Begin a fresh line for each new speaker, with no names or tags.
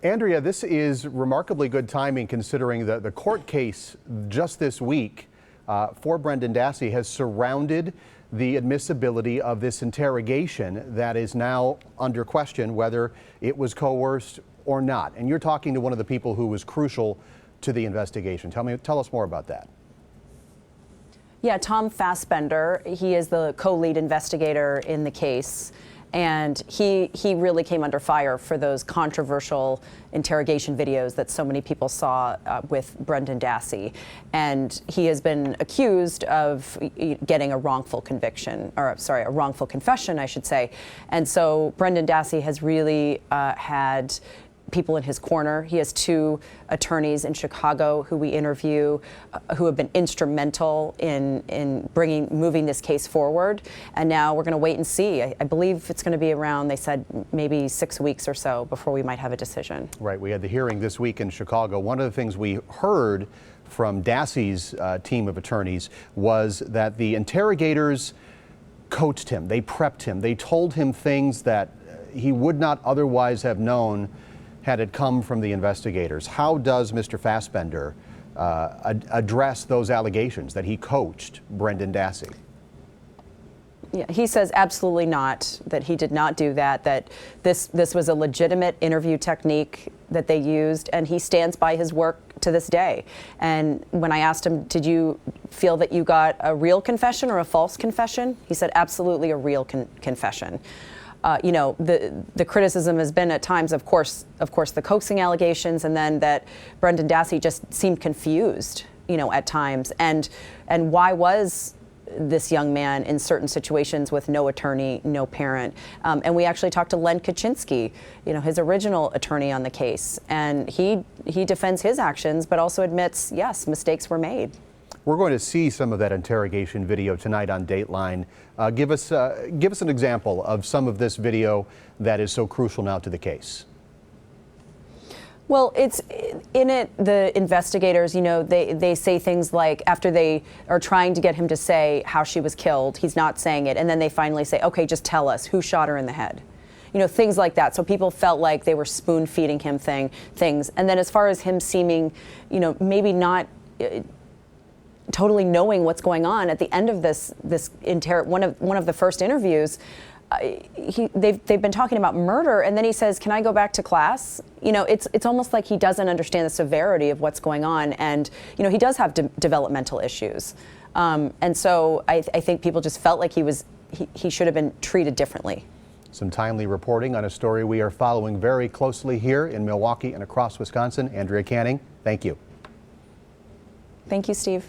Andrea, this is remarkably good timing considering the court case just this week for Brendan Dassey has surrounded the admissibility of this interrogation that is now under question whether it was coerced or not. And you're talking to one of the people who was crucial to the investigation. Tell us more about that.
Yeah, Tom Fassbender, he is the co-lead investigator in the case. And he really came under fire for those controversial interrogation videos that so many people saw with Brendan Dassey. And he has been accused of getting a wrongful conviction, or sorry, a wrongful confession, I should say. And so Brendan Dassey has really had people in his corner. He has two attorneys in Chicago who we interview who have been instrumental in moving this case forward. And now we're going to wait and see. I believe it's going to be around, they said, maybe 6 weeks or so before we might have a decision. Right.
We had the hearing this week in Chicago. One of the things we heard from Dassey's team of attorneys was that the interrogators coached him. They prepped him. They told him things that he would not otherwise have known had it come from the investigators. How does Mr. Fassbender address those allegations that he coached Brendan Dassey?
Yeah, he says absolutely not, that he did not do that, that this was a legitimate interview technique that they used, and he stands by his work to this day. And when I asked him, did you feel that you got a real confession or a false confession? He said absolutely a real confession. You know, the criticism has been at times, of course, the coaxing allegations, and then that Brendan Dassey just seemed confused, you know, at times. And why was this young man in certain situations with no attorney, no parent? And we actually talked to Len Kaczynski, you know, his original attorney on the case, and he defends his actions, but also admits, yes, mistakes were made.
We're going to see some of that interrogation video tonight on Dateline. Give us an example of some of this video that is so crucial now to the case.
Well, it's in it, the investigators, you know, they say things like, after they are trying to get him to say how she was killed, he's not saying it, and then they finally say, okay, just tell us who shot her in the head. You know, things like that. So people felt like they were spoon feeding him things. And then as far as him seeming, you know, maybe not totally knowing what's going on, at the end of one of the first interviews, they've been talking about murder, and then he says, "Can I go back to class?" You know, it's almost like he doesn't understand the severity of what's going on, and you know, he does have developmental issues, and so I think people just felt like he should have been treated differently.
Some timely reporting on a story we are following very closely here in Milwaukee and across Wisconsin. Andrea Canning, thank you.
Thank you, Steve.